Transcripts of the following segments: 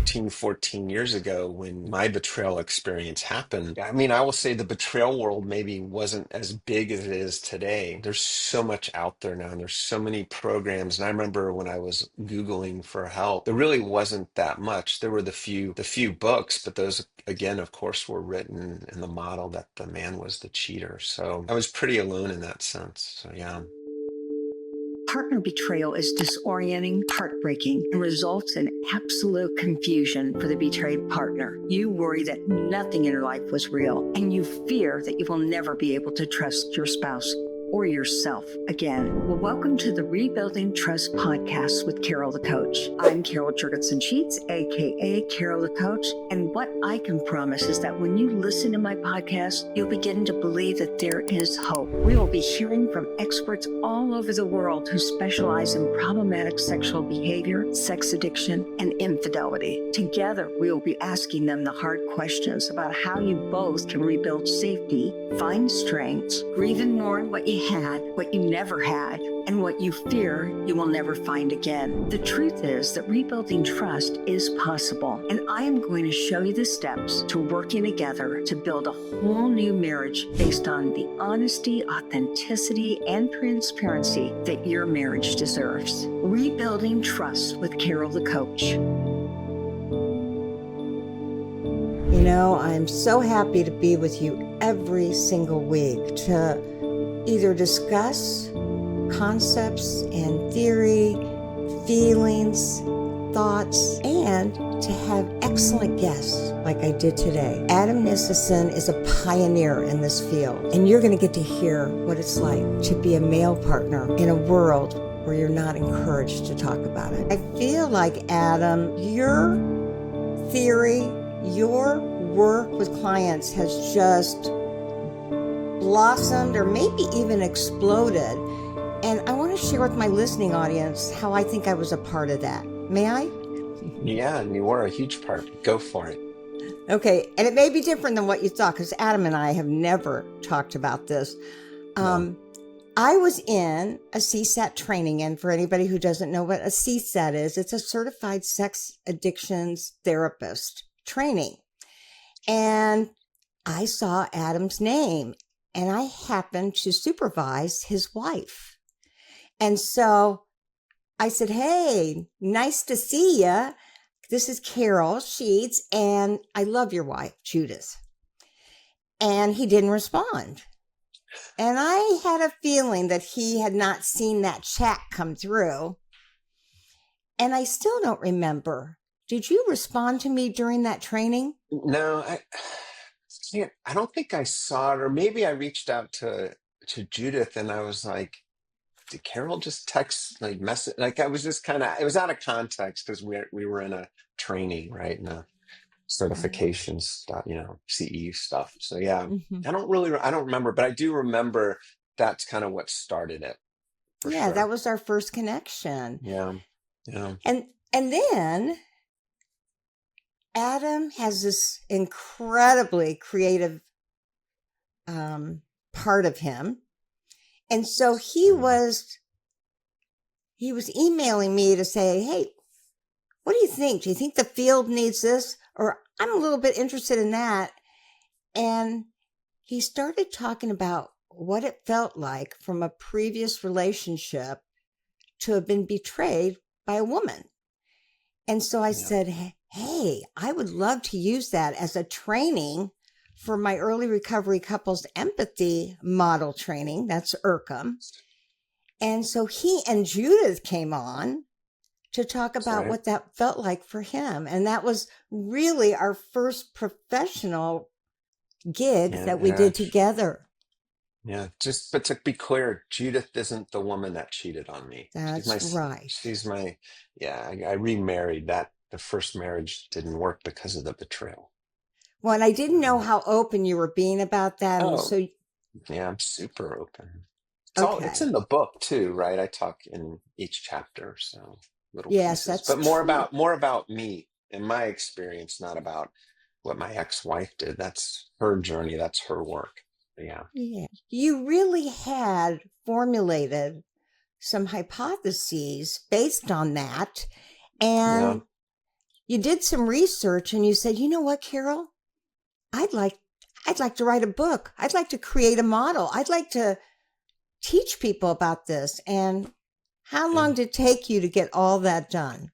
13, 14 years ago when my betrayal experience happened. I mean, I will say the betrayal world maybe wasn't as big as it is today. There's so much out there now, and there's so many programs. And I remember when I was Googling for help, there really wasn't that much. There were the few books, but those again, of course, were written in the model that the man was the cheater. So I was pretty alone in that sense. So yeah. Partner betrayal is disorienting, heartbreaking, and results in absolute confusion for the betrayed partner. You worry that nothing in your life was real, and you fear that you will never be able to trust your spouse or yourself again. Well, welcome to the Rebuilding Trust podcast with Carol the Coach. I'm Carol Jurgensen Sheets, aka Carol the Coach, and what I can promise is that when you listen to my podcast, you'll begin to believe that there is hope. We will be hearing from experts all over the world who specialize in problematic sexual behavior, sex addiction, and infidelity. Together, we will be asking them the hard questions about how you both can rebuild safety, find strengths, grieve and mourn what you had, what you never had, and what you fear you will never find again. The truth is that rebuilding trust is possible, and I am going to show you the steps to working together to build a whole new marriage based on the honesty, authenticity, and transparency that your marriage deserves. Rebuilding Trust with Carol the Coach. You know, I'm so happy to be with you every single week to either discuss concepts and theory, feelings, thoughts, and to have excellent guests like I did today. Adam Nisenson is a pioneer in this field, and you're going to get to hear what it's like to be a male partner in a world where you're not encouraged to talk about it. I feel like, Adam, your theory, your work with clients has just blossomed or maybe even exploded. And I want to share with my listening audience how I think I was a part of that. May I? Yeah, and you were a huge part. Go for it. Okay. And it may be different than what you thought, because Adam and I have never talked about this. No. I was in a CSAT training, and for anybody who doesn't know what a CSAT is, it's a certified sex addictions therapist training. And I saw Adam's name, and I happened to supervise his wife. And so I said, "Hey, nice to see you. This is Carol Sheets, and I love your wife, Judith." And he didn't respond. And I had a feeling that he had not seen that chat come through. And I still don't remember. Did you respond to me during that training? No, I don't think I saw it, or maybe I reached out to Judith and I was like, did Carol just text like message? Like I was just kind of, it was out of context because we were in a training, right? In a certification stuff, CE stuff. So yeah, Mm-hmm. I don't remember, but I do remember that's kind of what started it for Yeah, that sure. was our first connection. Yeah. Yeah. And then Adam has this incredibly creative part of him. And so he was emailing me to say, "Hey, what do you think? Do you think the field needs this? Or I'm a little bit interested in that." And he started talking about what it felt like from a previous relationship to have been betrayed by a woman. And so I Yeah. said, "Hey, I would love to use that as a training for my early recovery couples empathy model training." That's IRCM. And so he and Judith came on to talk That's about right. what that felt like for him. And that was really our first professional gig Yeah. that we Yeah. did together. Yeah. But to be clear, Judith isn't the woman that cheated on me. That's right. Yeah, I remarried. That the first marriage didn't work because of the betrayal. Well, and I didn't know Um, how open you were being about that. And oh, so, yeah, I'm super open. It's okay. in the book too, right? I talk in each chapter, so little Yes, pieces, that's but true. more about me and my experience, not about what my ex-wife did. That's her journey, that's her work. Yeah. Yeah. You really had formulated some hypotheses based on that. Yeah. And you did some research and you said, you know what, Carol, I'd like I'd like to write a book. I'd like to create a model. I'd like to teach people about this. And how Yeah. long did it take you to get all that done?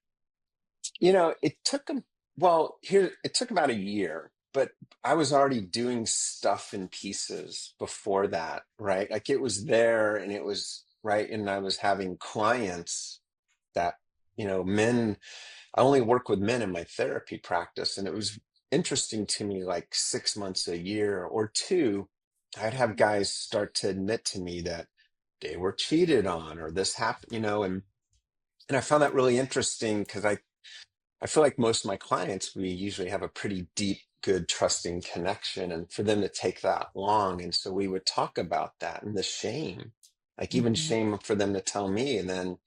It took well, here it took about a year, but I was already doing stuff in pieces before that, right? Like it was there and it was right. And I was having clients that, men, I only work with men in my therapy practice. And it was interesting to me, like 6 months, a year or two, I'd have guys start to admit to me that they were cheated on or this happened, and I found that really interesting because I feel like most of my clients, we usually have a pretty deep, good, trusting connection. And for them to take that long. And so we would talk about that and the shame, like even Mm-hmm. shame for them to tell me. And then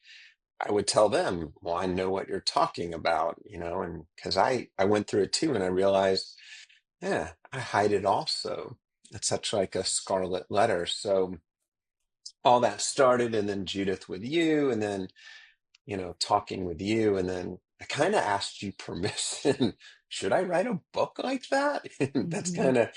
I would tell them, well, I know what you're talking about, and because I went through it too. And I realized, yeah, I hide it also. It's such like a scarlet letter. So all that started. And then Judith with you. And then talking with you, and then I kind of asked you permission. Should I write a book like that? That's Mm-hmm. kind of,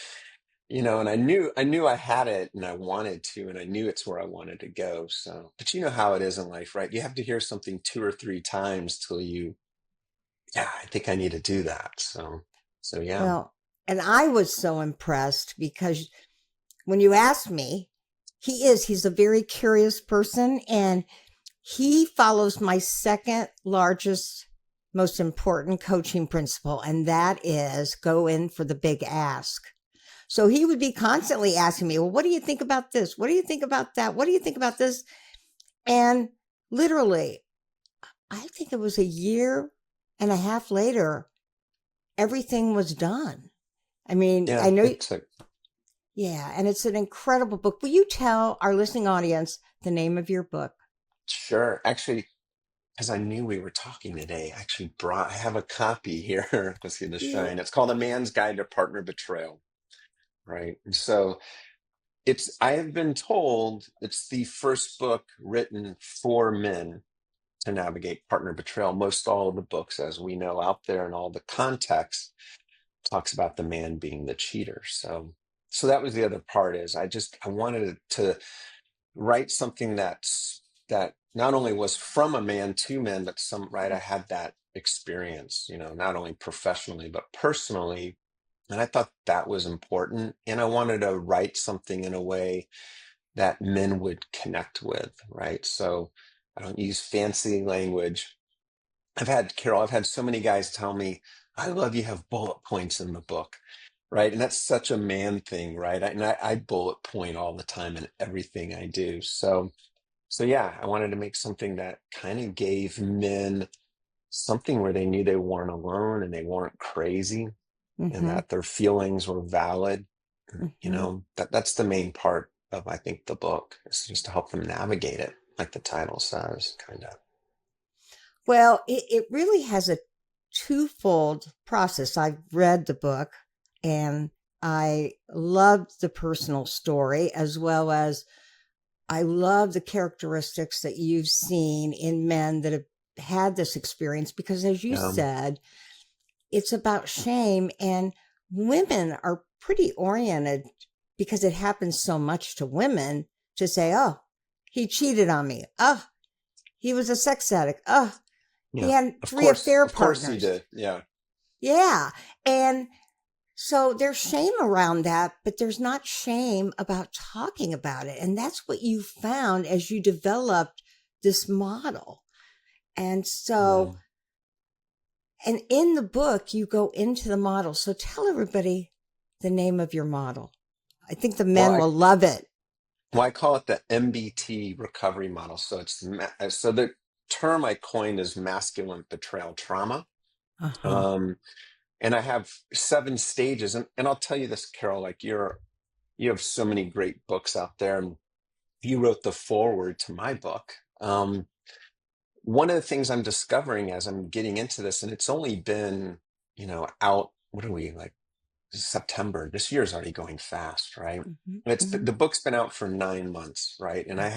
and I knew I had it and I wanted to, and I knew it's where I wanted to go. So, but you know how it is in life, right? You have to hear something two or three times till yeah, I think I need to do that. So yeah. Well, and I was so impressed because when you asked me, he's a very curious person and he follows my second largest, most important coaching principle, and that is go in for the big ask. So he would be constantly asking me, well, what do you think about this? What do you think about that? What do you think about this? And literally, I think it was a year and a half later, everything was done. I mean, Yeah, I know, it's a yeah, and it's an incredible book. Will you tell our listening audience the name of your book? sure. Actually, because I knew we were talking today, I actually I have a copy here. Let's see the Yeah. shine. It's called A Man's Guide to Partner Betrayal. Right. And so I have been told it's the first book written for men to navigate partner betrayal. Most all of the books, as we know out there in all the context, talks about the man being the cheater. So that was the other part is I wanted to write something that not only was from a man to men, but right, I had that experience, not only professionally, but personally. And I thought that was important. And I wanted to write something in a way that men would connect with, right? So I don't use fancy language. Carol, I've had so many guys tell me, I love you have bullet points in the book, right? And that's such a man thing, right? And I bullet point all the time in everything I do. So yeah, I wanted to make something that kind of gave men something where they knew they weren't alone and they weren't crazy and Mm-hmm. that their feelings were valid. Mm-hmm. That's the main part of, I think, the book is just to help them navigate it, like the title says, kind of. Well, it really has a twofold process. I've read the book and I loved the personal story as well as I love the characteristics that you've seen in men that have had this experience because, as you Um, said, it's about shame, and women are pretty oriented because it happens so much to women to say, oh, he cheated on me. Oh, he was a sex addict. Oh, he yeah, had three affair of course he partners. did. Yeah, Yeah. And so there's shame around that, but there's not shame about talking about it. And that's what you found as you developed this model. And yeah. so, and in the book, you go into the model. So tell everybody the name of your model. I think the Well, men will love it. I call it the MBT recovery model. So the term I coined is masculine betrayal trauma. Uh huh. Um, and I have 7 stages, and I'll tell you this, Carol, like you have so many great books out there, and you wrote the foreword to my book. One of the things I'm discovering as I'm getting into this, and it's only been, out, what are we like, September? This year's already going fast, right? Mm-hmm. Mm-hmm. The book's been out for 9 months, right? And I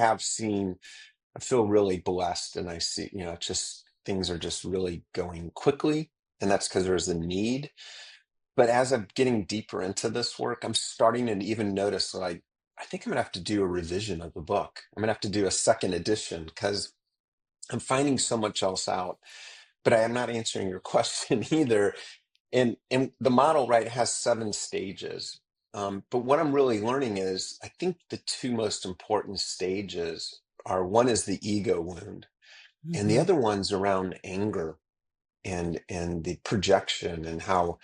feel really blessed, and I see, it's just things are just really going quickly and that's because there's a need. But as I'm getting deeper into this work, I'm starting to even notice, like, I think I'm gonna have to do a revision of the book. I'm gonna have to do a second edition because I'm finding so much else out. But I am not answering your question either. And the model, right, has 7 stages. But what I'm really learning is, I think the two most important stages are, one is the ego wound, and the Mm-hmm. other one's around anger and the projection, and how,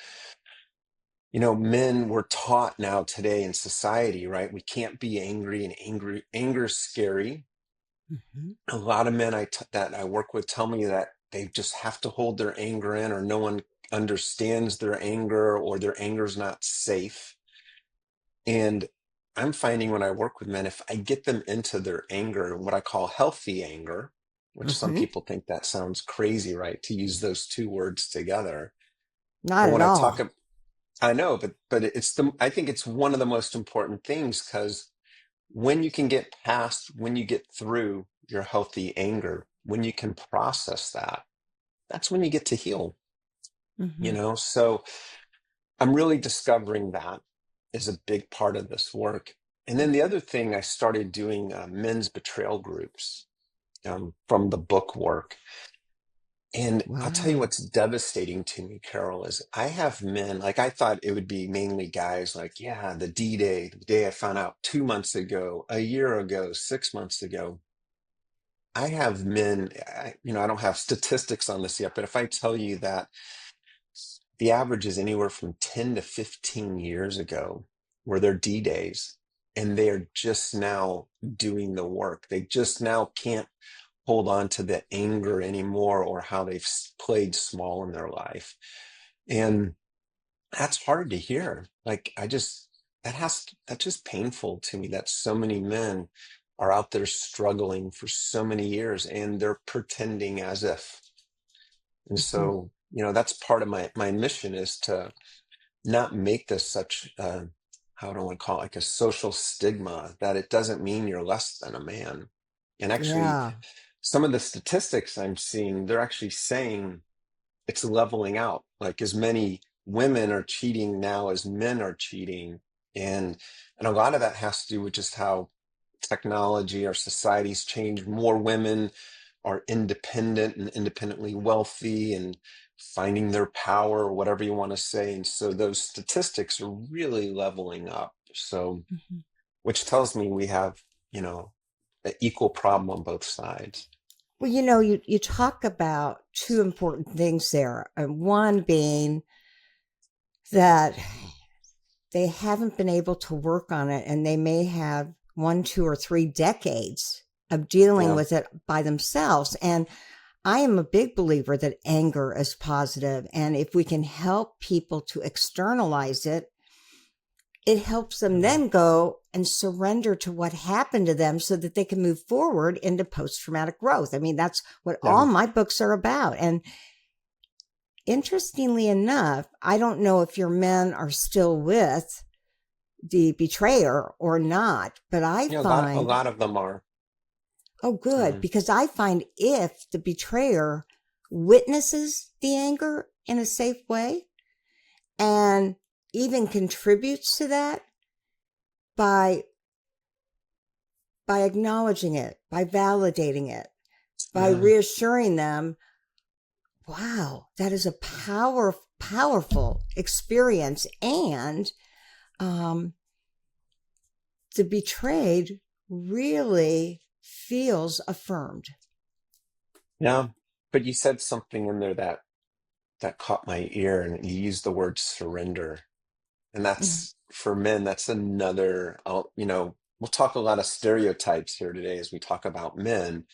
men were taught now today in society, right? We can't be angry, and anger's scary. Mm-hmm. A lot of men that I work with tell me that they just have to hold their anger in, or no one understands their anger, or their anger's not safe. And I'm finding when I work with men, if I get them into their anger, what I call healthy anger, which some Mm-hmm. people think that sounds crazy, right? To use those two words together. Not But at when I all. I know, but I think it's one of the most important things, because when you can get past, when you get through your healthy anger, when you can process that, that's when you get to heal, Mm-hmm. So I'm really discovering that is a big part of this work. And then the other thing, I started doing men's betrayal groups, from the book work. And I'll tell you Wow. what's devastating to me, Carol, is I have men, like, I thought it would be mainly guys, like, yeah, the D-Day, the day I found out 2 months ago, a year ago, 6 months ago. I have men, I don't have statistics on this yet, but if I tell you that the average is anywhere from 10 to 15 years ago were their D-Days, and they are just now doing the work. They just now can't hold on to the anger anymore, or how they've played small in their life. And that's hard to hear. Like, that's just painful to me, that so many men are out there struggling for so many years, and they're pretending as if. And Mm-hmm. so, that's part of my mission, is to not make this such, how do I call it, like a social stigma, that it doesn't mean you're less than a man. And actually, Yeah. some of the statistics I'm seeing, they're actually saying it's leveling out. Like, as many women are cheating now as men are cheating. And a lot of that has to do with just how technology, our society's changed. More women are independent and independently wealthy, and finding their power, or whatever you want to say. And so those statistics are really leveling up. So, Mm-hmm. which tells me we have, an equal problem on both sides. Well, you talk about two important things there. One being that they haven't been able to work on it, and they may have 1, 2, or 3 decades of dealing Yeah. with it by themselves. And I am a big believer that anger is positive, and if we can help people to externalize it, it helps them Yeah. then go and surrender to what happened to them so that they can move forward into post-traumatic growth. I mean, that's what Yeah. all my books are about. And interestingly enough, I don't know if your men are still with the betrayer or not, but I Yeah. A find, lot of them are. oh, good, Um, because I find if the betrayer witnesses the anger in a safe way and even contributes to that by acknowledging it, by validating it, by yeah. reassuring them, wow, that is a powerful experience. And um, the betrayed really feels affirmed. Yeah. But you said something in there that caught my ear, and you used the word surrender. And Mhm. that's, for men, that's another, we'll talk a lot of stereotypes here today as we talk about men,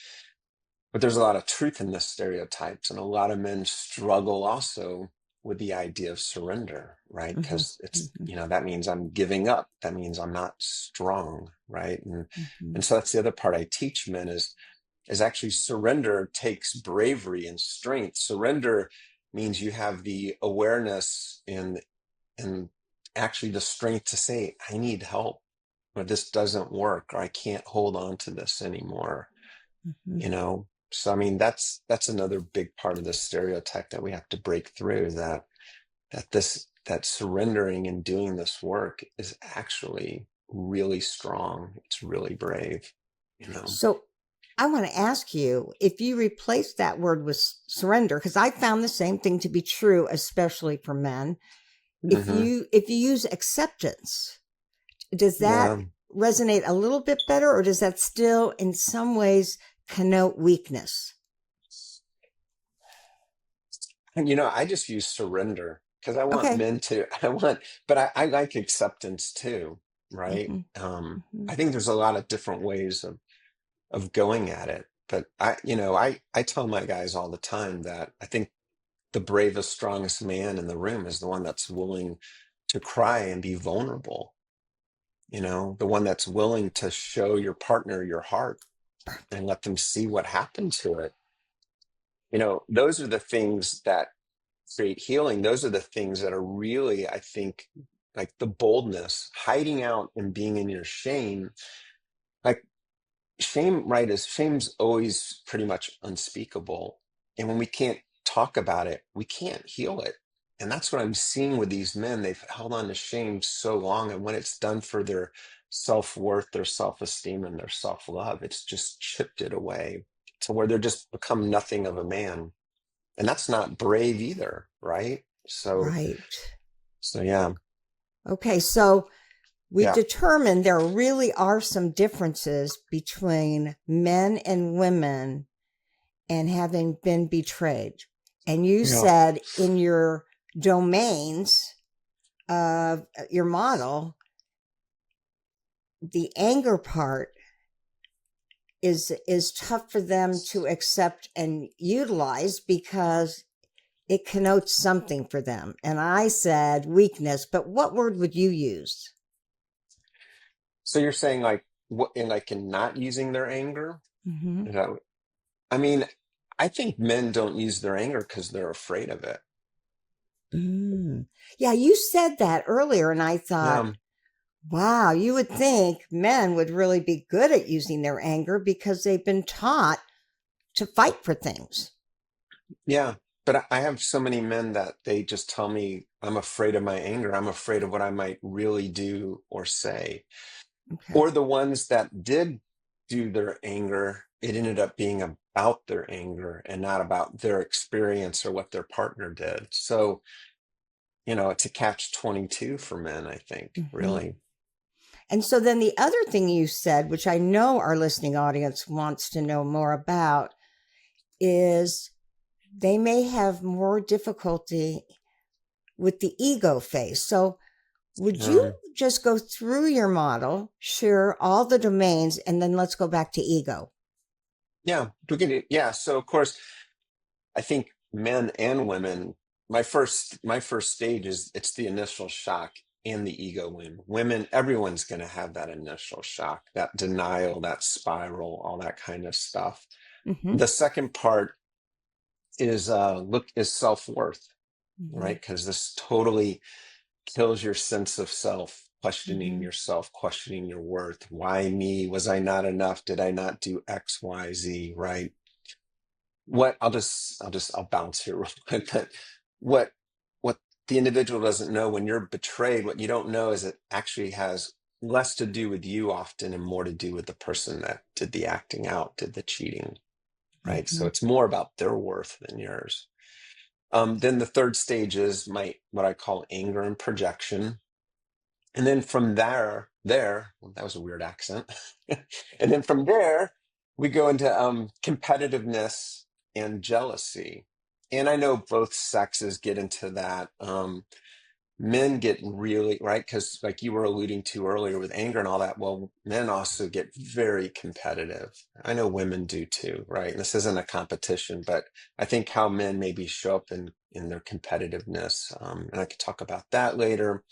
but there's a lot of truth in the stereotypes. And a lot of men struggle also with the idea of surrender, right? Mhm. Because it's, Mhm. that means I'm giving up. That means I'm not strong, right? And Mhm. so that's the other part I teach men, is actually, surrender takes bravery and strength. Surrender means you have the awareness and actually the strength to say, I need help, or this doesn't work, or I can't hold on to this anymore, Mhm. you know? So I mean, that's another big part of the stereotype that we have to break through, that surrendering and doing this work is actually really strong. It's really brave, you know. So I want to ask you if you replace that word with surrender, because I found the same thing to be true, especially for men. If Hmm. you use acceptance, does that Yeah. resonate a little bit better, or does that still in some ways connote weakness? And I just use surrender because I want Okay. men to, but I like acceptance too, right? Hmm. Hmm. I think there's a lot of different ways of going at it. But I tell my guys all the time that I think the bravest, strongest man in the room is the one that's willing to cry and be vulnerable, the one that's willing to show your partner your heart and let them see what happened to it. Those are the things that create healing. Those are the things that are really, I think, like the boldness, hiding out and being in your shame. Like shame, right, is shame's always pretty much unspeakable. And when we can't talk about it, we can't heal it. And that's what I'm seeing with these men. They've held on to shame so long. And when it's done for their self-worth, their self-esteem, and their self-love, it's just chipped it away to where they're just become nothing of a man. And that's not brave either, right? So, Right. so yeah, Okay. So we've yeah, determined there really are some differences between men and women and having been betrayed. And you yeah, said in your domains of your model, the anger part is tough for them to accept and utilize because it connotes something for them. And I said weakness, but what word would you use? So you're saying like what in not using their anger? Mm-hmm. Is that I mean, I think men don't use their anger because they're afraid of it. Mm. Yeah, you said that earlier, and I thought, Yeah, wow, you would think men would really be good at using their anger because they've been taught to fight for things. yeah. But I have so many men that they just tell me, I'm afraid of my anger. I'm afraid of what I might really do or say. Okay. Or the ones that did do their anger, it ended up being about their anger and not about their experience or what their partner did. So, it's a catch 22 for men, I think, Hmm. really. And so then the other thing you said, which I know our listening audience wants to know more about, is they may have more difficulty with the ego phase. So would you Um, just go through your model, share all the domains, and then let's go back to ego? yeah, yeah. So of course, I think men and women, my first stage is it's the initial shock and the ego win. Women, everyone's going to have that initial shock, that denial, that spiral, all that kind of stuff. Hmm. The second part is self-worth, Hmm. right? Because this totally kills your sense of self, questioning Hmm. yourself, questioning your worth. Why me? Was I not enough? Did I not do X, Y, Z, right? I'll bounce here real quick. But what what the individual doesn't know when you're betrayed, what you don't know is it actually has less to do with you often and more to do with the person that did the acting out, did the cheating, right? So Hmm. it's more about their worth than yours. Then the third stage is what I call anger and projection. And then from well, that was a weird accent. And then from there, we go into competitiveness and jealousy. And I know both sexes get into that. Men get really, right? Because like you were alluding to earlier with anger and all that, well, men also get very competitive. I know women do too, right? And this isn't a competition, but I think how men maybe show up in their competitiveness. And I could talk about that later.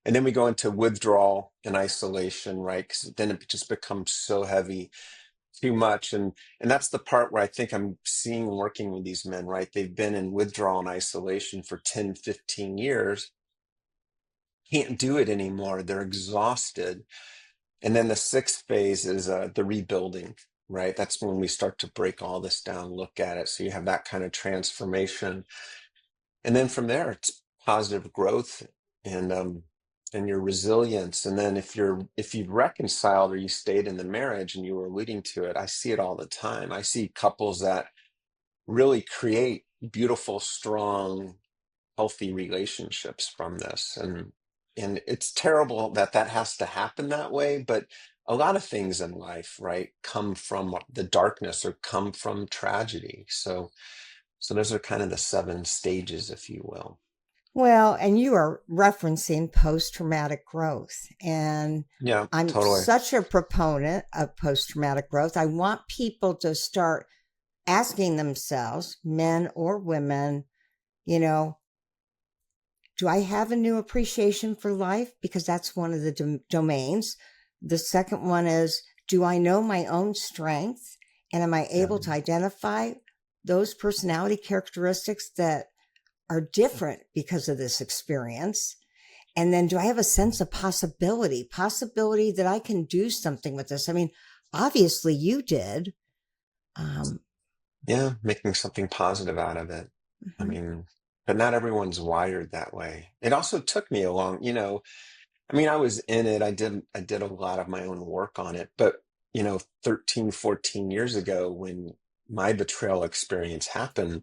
And then we go into withdrawal and isolation, right? Because then it just becomes so heavy, too much. And that's the part where I think I'm seeing working with these men, right? They've been in withdrawal and isolation for 10, 15 years, can't do it anymore. They're exhausted. And then the sixth phase is the rebuilding, right? That's when we start to break all this down, look at it. So you have that kind of transformation. And then from there, it's positive growth and and your resilience. And then if you've reconciled or you stayed in the marriage and you were alluding to it, I see it all the time. I see couples that really create beautiful, strong, healthy relationships from this. And it's terrible that that has to happen that way, but a lot of things in life, right, come from the darkness or come from tragedy. So those are kind of the seven stages, if you will. Well, and you are referencing post traumatic growth. And Yeah, I'm totally. such a proponent of post traumatic growth. I want people to start asking themselves, men or women, you know, do I have a new appreciation for life? Because that's one of the domains. The second one is, do I know my own strength? And am I Yeah. able to identify those personality characteristics that are different because of this experience? And then do I have a sense of possibility that I can do something with this? I mean, obviously you did. Um, Yeah, making something positive out of it. I mhm. mean, but not everyone's wired that way. It also took me a long, I mean, I was in it. I did a lot of my own work on it, but 13, 14 years ago when my betrayal experience happened,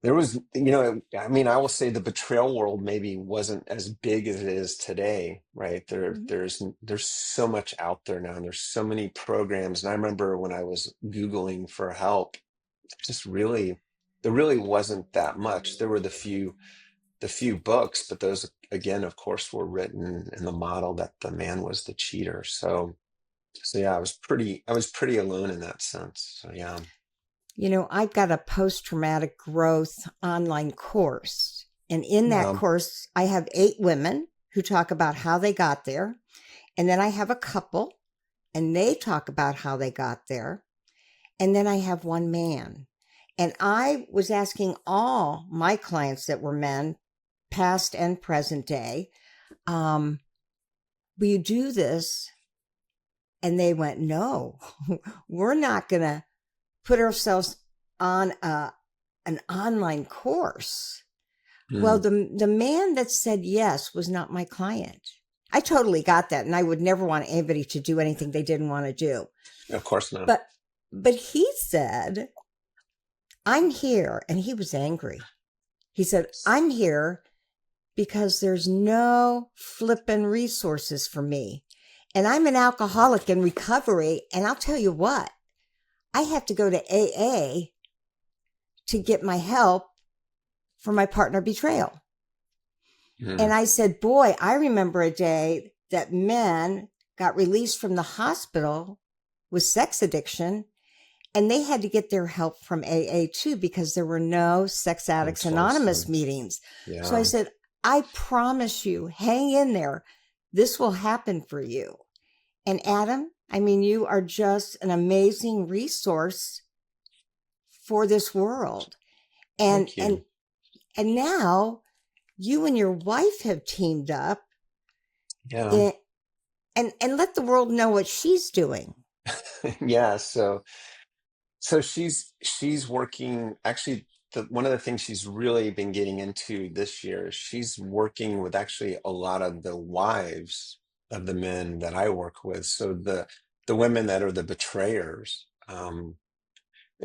there was, I mean, I will say the betrayal world maybe wasn't as big as it is today, right? There's so much out there now, and there's so many programs. And I remember when I was Googling for help, just really, there really wasn't that much. There were the few books, but those again, of course, were written in the model that the man was the cheater. So yeah, I was pretty alone in that sense. So yeah. I've got a post traumatic growth online course. And in that Well, course, I have 8 women who talk about how they got there. And then I have a couple and they talk about how they got there. And then I have one man. And I was asking all my clients that were men, past and present day, will you do this? And they went, no, we're not going to put ourselves on an online course. Well, mm, the man that said yes was not my client. I totally got that, and I would never want anybody to do anything they didn't want to do. of course not. But he said, "I'm here," and he was angry. He said, "I'm here because there's no flippin' resources for me, and I'm an alcoholic in recovery, and I'll tell you what, I have to go to AA to get my help for my partner betrayal." And Mm, I said, boy, I remember a day that men got released from the hospital with sex addiction and they had to get their help from AA too because there were no Sex Addicts that's awesome. Anonymous meetings. So I Yeah. said, I promise you, hang in there. This will happen for you. And Adam, I mean, you are just an amazing resource for this world. And Thank and you. and now you and your wife have teamed up Yeah. in, and let the world know what she's doing. Yeah. So she's working actually. One of the things she's really been getting into this year is she's working with actually a lot of the wives of the men that I work with. So the women that are the betrayers, and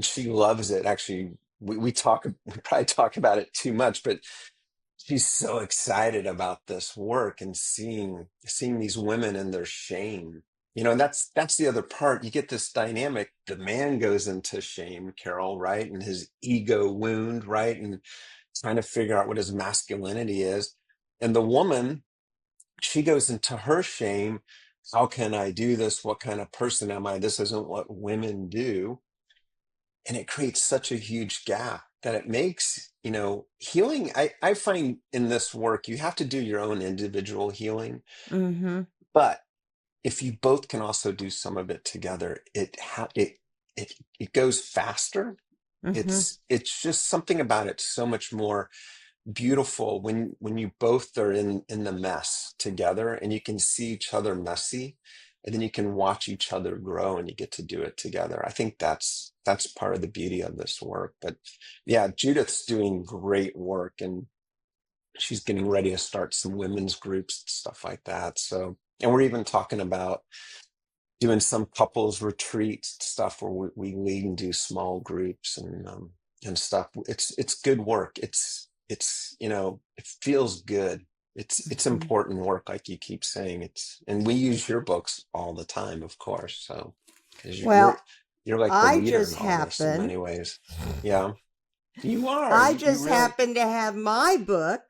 she loves it. Actually, we probably talk about it too much, but she's so excited about this work and seeing these women in their shame. And that's the other part. You get this dynamic. The man goes into shame, Carol, right? And his ego wound, right? And trying to figure out what his masculinity is. And the woman, she goes into her shame. How can I do this? What kind of person am I? This isn't what women do. And it creates such a huge gap that it makes healing. I find in this work you have to do your own individual healing, Mm-hmm. but if you both can also do some of it together, it goes faster. Mm-hmm. It's just something about it so much more beautiful when you both are in the mess together and you can see each other messy. and then you can watch each other grow and you get to do it together. I think that's part of the beauty of this work. But yeah, Judith's doing great work, and she's getting ready to start some women's groups and stuff like that. So, and we're even talking about doing some couples retreats stuff where we lead and do small groups and stuff. It's good work. It's it feels good. It's Mhm. important work, like you keep saying. And we use your books all the time, of course. So because Well, you're like the I leader in just all this in happen, many ways. Yeah, you are. I You just really. happen to have my book,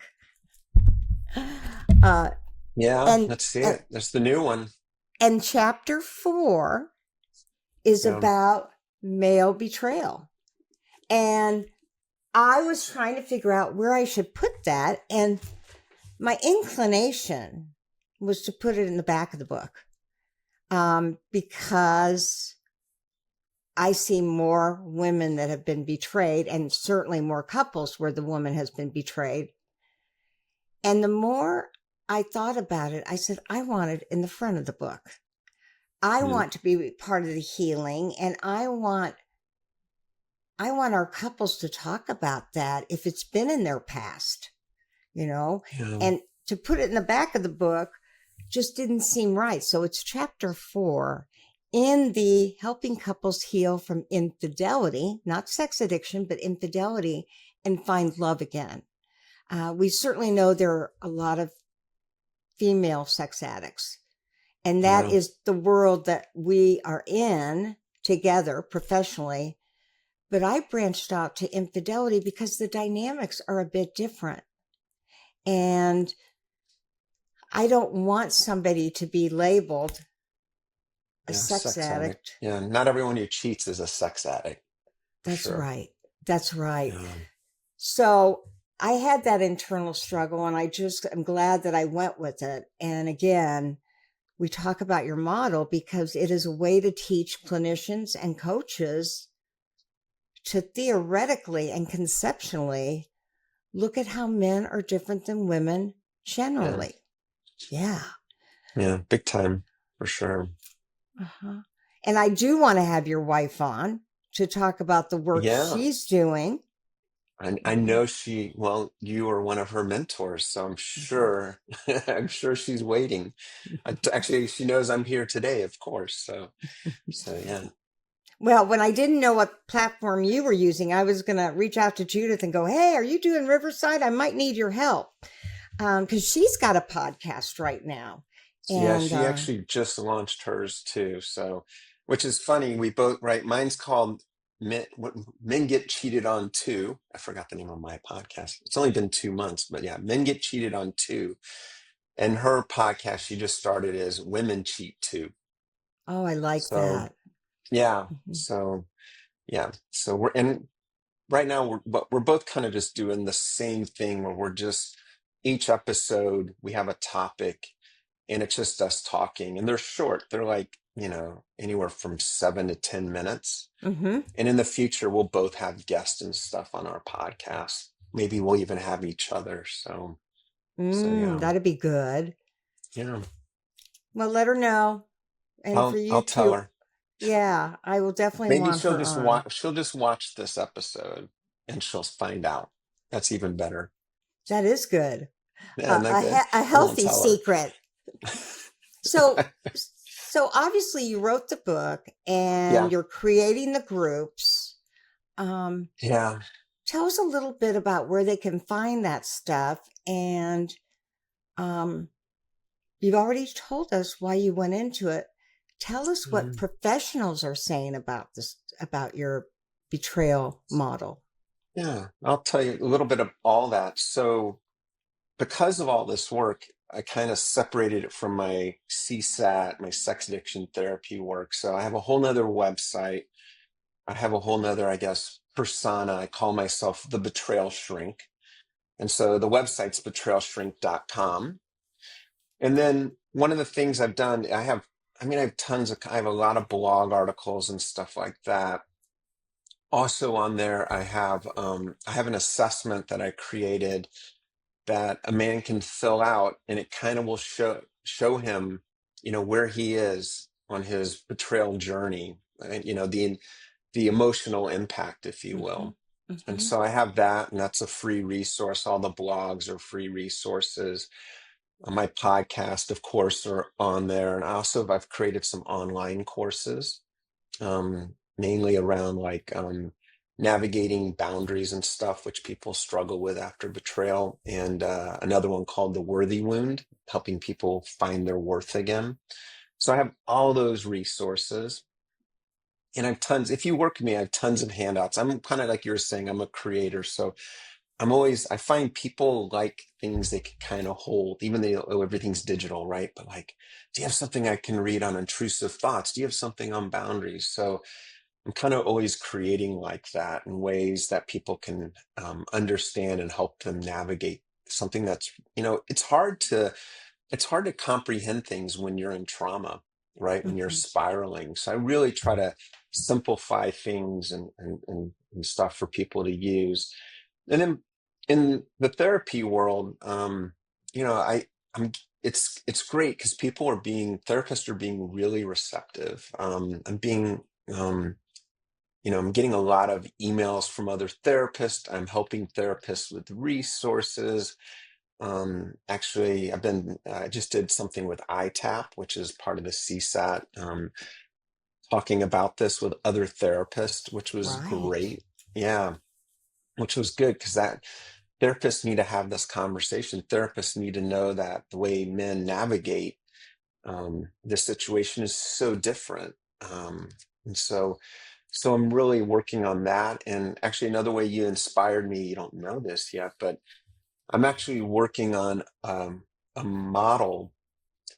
uh, Yeah, and let's see and it. That's the new one. and chapter 4 is Yeah, about male betrayal. And I was trying to figure out where I should put that, and my inclination was to put it in the back of the book, because I see more women that have been betrayed, and certainly more couples where the woman has been betrayed. And the more I thought about it, I said, I want it in the front of the book. I yeah, want to be part of the healing, and I want our couples to talk about that if it's been in their past, you know, yeah, and to put it in the back of the book just didn't seem right. So it's chapter 4 in the helping couples heal from infidelity, not sex addiction, but infidelity, and find love again. We certainly know there are a lot of female sex addicts, and that yeah. is the world that we are in together professionally. But I branched out to infidelity because the dynamics are a bit different. And I don't want somebody to be labeled a Yeah, sex sex addict. addict. Yeah, not everyone who cheats is a sex addict, for That's sure. right. That's right. Yeah, So I had that internal struggle, and I'm glad that I went with it. And again, we talk about your model because it is a way to teach clinicians and coaches to theoretically and conceptually look at how men are different than women yeah, generally. Yeah. yeah, big time, for sure. Uh-huh. And I do want to have your wife on to talk about the work Yeah, she's doing. I Mhm. know well, you are one of her mentors, so I'm Mhm. sure, I'm sure she's waiting. Actually, she knows I'm here today, of course. So yeah. Well, when I didn't know what platform you were using, I was going to reach out to Judith and go, hey, are you doing Riverside? I might need your help. Because she's got a podcast right now. Yeah, And she actually just launched hers too. So, which is funny. We both, right? Mine's called Men Get Cheated On Too. I forgot the name of my podcast. It's only been 2 months, but yeah, Men Get Cheated On Too. And her podcast she just started is Women Cheat Too. oh, I like So that. yeah, Mhm. so yeah, so and right now we're both kind of just doing the same thing where we're just each episode we have a topic and it's just us talking, and they're short. They're like, anywhere from 7 to 10 minutes. Mhm. And in the future we'll both have guests and stuff on our podcast. Maybe we'll even have each other. So yeah, That'd be good. yeah, Well, let her know. And for I'll you tell too. her. Yeah, I will definitely Maybe want her on. she'll just watch this episode and she'll find out. That's even better. That is good. Yeah, isn't that good? A I won't healthy tell her. secret. So, so obviously you wrote the book and Yeah, you're creating the groups. Um, yeah. Tell us a little bit about where they can find that stuff. And um, you've already told us why you went into it. Tell us what Mm. professionals are saying about this, about your betrayal model. Yeah, I'll tell you a little bit of all that. So, because of all this work, I kind of separated it from my CSAT, my sex addiction therapy work. So, I have a whole nother website. I have a whole nother, I guess, persona. I call myself the Betrayal Shrink. And so the website's betrayalshrink.com. And then one of the things I've done, I have I have a lot of blog articles and stuff like that. Also on there, I have an assessment that I created that a man can fill out, and it kind of will show him where he is on his betrayal journey, and the emotional impact, if you Mm-hmm. will. And Mm-hmm. so I have that, and that's a free resource. All the blogs are free resources. My podcast, of course, are on there. And I've created some online courses, mainly around like navigating boundaries and stuff, which people struggle with after betrayal. And another one called The Worthy Wound, helping people find their worth again. So I have all those resources. And I have tons, if you work with me, I have tons of handouts. I'm kind of like you were saying, I'm a creator. So I find people like things they can kind of hold, even though everything's digital, right? But like, do you have something I can read on intrusive thoughts? Do you have something on boundaries? So I'm kind of always creating like that in ways that people can understand and help them navigate something that's, it's hard to comprehend things when you're in trauma, right? When you're Mm-hmm. spiraling. So I really try to simplify things and stuff for people to use. And then in the therapy world, I'm it's great because therapists are being really receptive. Um, I'm getting a lot of emails from other therapists. I'm helping therapists with resources. Actually, I just did something with ITAP, which is part of the CSAT, talking about this with other therapists, which was Right. great. Yeah, which was good because that therapists need to have this conversation. Therapists need to know that the way men navigate this situation is so different. And so I'm really working on that. And actually, another way you inspired me, you don't know this yet, but I'm actually working on a model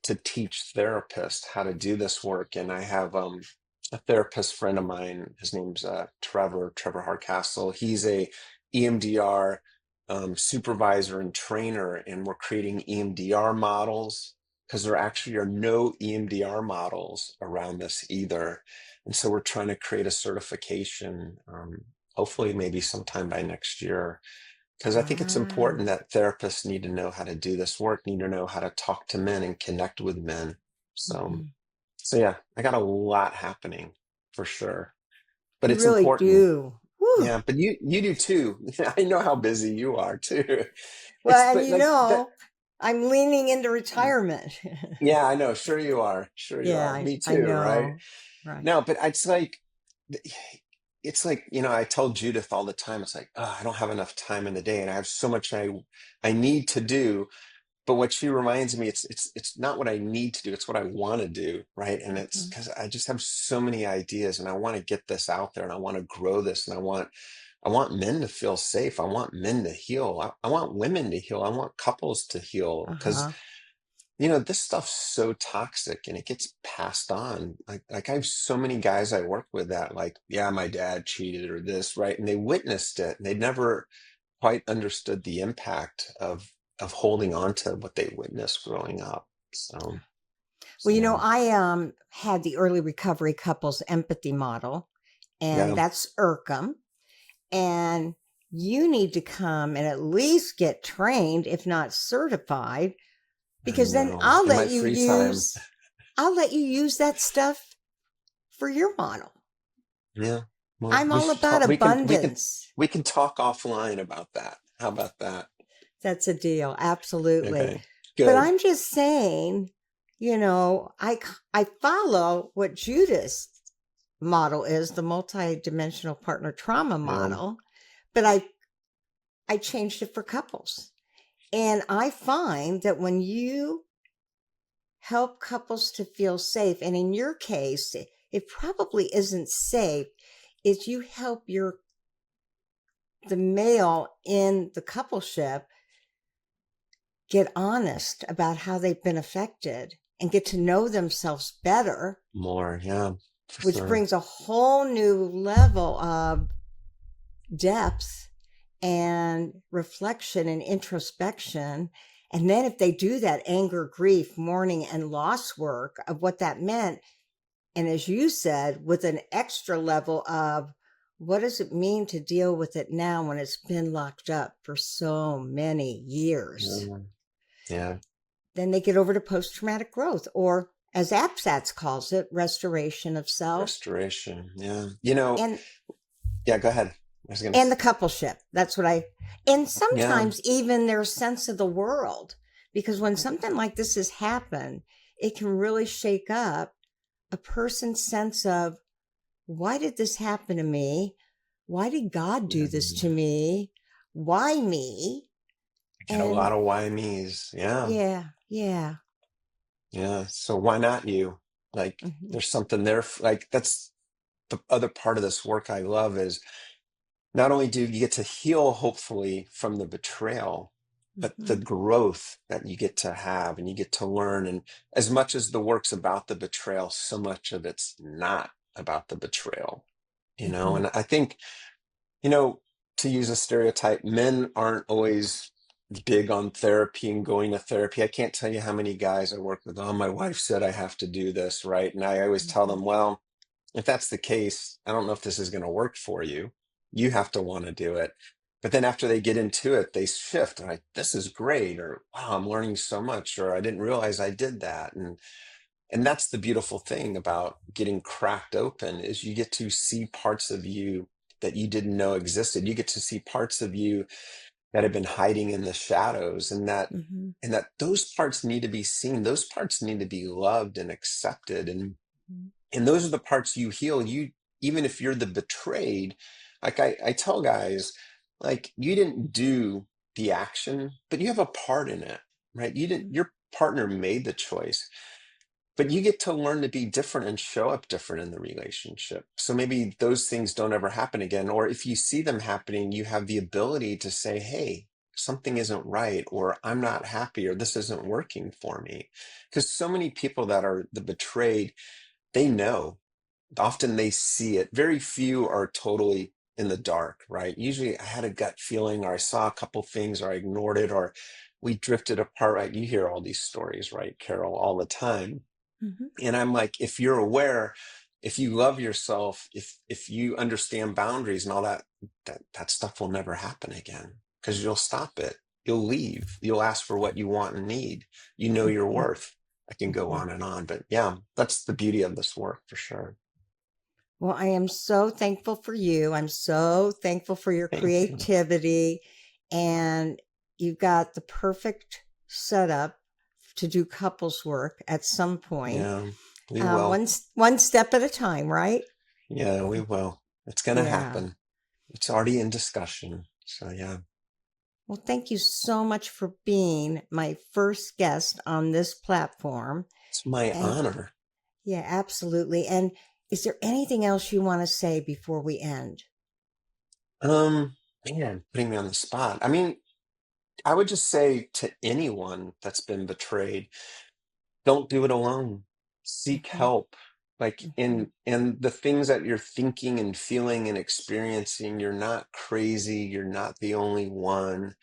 to teach therapists how to do this work. And I have a therapist friend of mine. His name's Trevor Hardcastle. He's a EMDR supervisor and trainer, and we're creating EMDR models because there actually are no EMDR models around this either. And so we're trying to create a certification, hopefully maybe sometime by next year, because I think it's Ah. important that therapists need to know how to do this work, need to know how to talk to men and connect with men. So, Mm-hmm. so yeah, I got a lot happening for sure, but You it's really important. do. Whew. Yeah, but you do too. I know how busy you are too. It's Well, and but like that. I'm leaning into retirement. Yeah, I know. Sure you are. Sure you Yeah, are. Me I too, right? know. Right. No, but it's like I tell Judith all the time. It's like, oh, I don't have enough time in the day, and I have so much I need to do. But what she reminds me, it's not what I need to do, it's what I want to do, right? And it's Mhm. because I just have so many ideas, and I want to get this out there, and I want to grow this, and I want men to feel safe. I want men to heal. I want women to heal. I want couples to heal because Uh-huh. this stuff's so toxic and it gets passed on. Like I have so many guys I work with that, like, yeah, my dad cheated or this, right? And they witnessed it, and they never quite understood the impact of holding on to what they witnessed growing up. So Well, yeah, I had the early recovery couples empathy model, and yeah, that's IRCM. And you need to come and at least get trained, if not certified, I because then know. In my free time, I'll let you use that stuff for your model. yeah. Well, I'm we all should about talk. We can abundance. we can talk offline about that. How about that? That's a deal. Absolutely. Okay, But good. I'm just saying, I follow what Judith's model is, the multidimensional partner trauma Yeah, model, but I changed it for couples. And I find that when you help couples to feel safe, and in your case, it probably isn't safe, is you help the male in the coupleship get honest about how they've been affected and get to know themselves better, more. Yeah, for which sure. brings a whole new level of depth and reflection and introspection. And then if they do that anger, grief, mourning, and loss work of what that meant, and as you said, with an extra level of what does it mean to deal with it now when it's been locked up for so many years? Yeah, yeah, Then they get over to post-traumatic growth, or as Apsatz calls it, restoration of self, Restoration. Yeah. and Yeah, go ahead. I was gonna. the coupleship. That's what and Yeah. sometimes even their sense of the world, because when something like this has happened, it can really shake up a person's sense of, why did this happen to me? Why did God do this to me? Why me? I get a And lot of why me's. Yeah. yeah, yeah. Yeah. So why not you? Like, Hmm. there's something there. Like, that's the other part of this work I love is not only do you get to heal, hopefully, from the betrayal, but the Hmm. growth that you get to have and you get to learn. And as much as the work's about the betrayal, so much of it's not about the betrayal, Hmm. And I think, you know, to use a stereotype, men aren't always big on therapy and going to therapy. I can't tell you how many guys I work with. Oh, my wife said I have to do this, right? And I always tell Hmm. them, well, if that's the case, I don't know if this is going to work for you. You have to want to do it. But then after they get into it, they shift. And this is great, or wow, I'm learning so much, or I didn't realize I did that. And that's the beautiful thing about getting cracked open is you get to see parts of you that you didn't know existed. You get to see parts of you that have been hiding in the shadows, Hmm. and that those parts need to be seen. Those parts need to be loved and accepted. And those are the parts you heal. You, even if you're the betrayed, like I tell guys, like, you didn't do the action, but you have a part in it, right? You didn't, your partner made the choice, but you get to learn to be different and show up different in the relationship. So maybe those things don't ever happen again. Or if you see them happening, you have the ability to say, hey, something isn't right, or I'm not happy, or this isn't working for me. Because so many people that are the betrayed, they know. Often they see it. Very few are totally in the dark, right? Usually I had a gut feeling, or I saw a couple things, or I ignored it, or we drifted apart, right? You hear all these stories, right, Carol, all the time. Hmm. And I'm like, if you're aware, if you love yourself, if you understand boundaries and all that, that stuff will never happen again, because you'll stop it. You'll leave. You'll ask for what you want and need. You know your Hmm. worth. I can go on and on, but yeah, that's the beauty of this work for sure. Well, I am so thankful for you. I'm so thankful for your Thank you. creativity, and you've got the perfect setup to do couples work at some point. Yeah, we will. One step at a time, right? Yeah, we will. It's going to Yeah. happen. It's already in discussion. So yeah, Well, thank you so much for being my first guest on this platform. it's my And honor. yeah, absolutely. And is there anything else you want to say before we end? Man, putting me on the spot. I mean, I would just say to anyone that's been betrayed, don't do it alone. Seek Hmm. help. Like, Hmm. in the things that you're thinking and feeling and experiencing, you're not crazy. You're not the only one.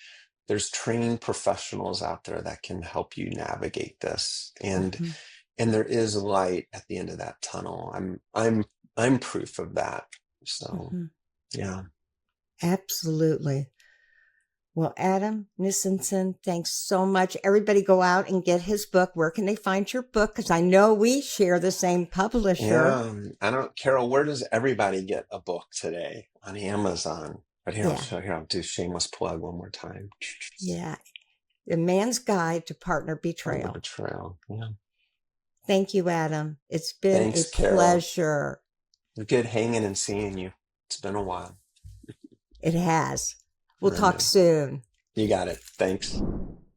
There's trained professionals out there that can help you navigate this. Hmm. And there is light at the end of that tunnel. I'm proof of that. So Hmm. yeah. Absolutely. Well, Adam Nisenson, thanks so much. Everybody go out and get his book. Where can they find your book? Because I know we share the same publisher. Yeah, I don't, Carol, where does everybody get a book today? On Amazon. But here, Yeah. I'll do shameless plug one more time. Yeah. The Man's Guide to Partner On the Betrayal. betrayal. Yeah. Thank you, Adam. It's been a Thanks, Carol. pleasure. Good hanging and seeing you. It's been a while. It has. All We'll talk right. soon. You got it. Thanks.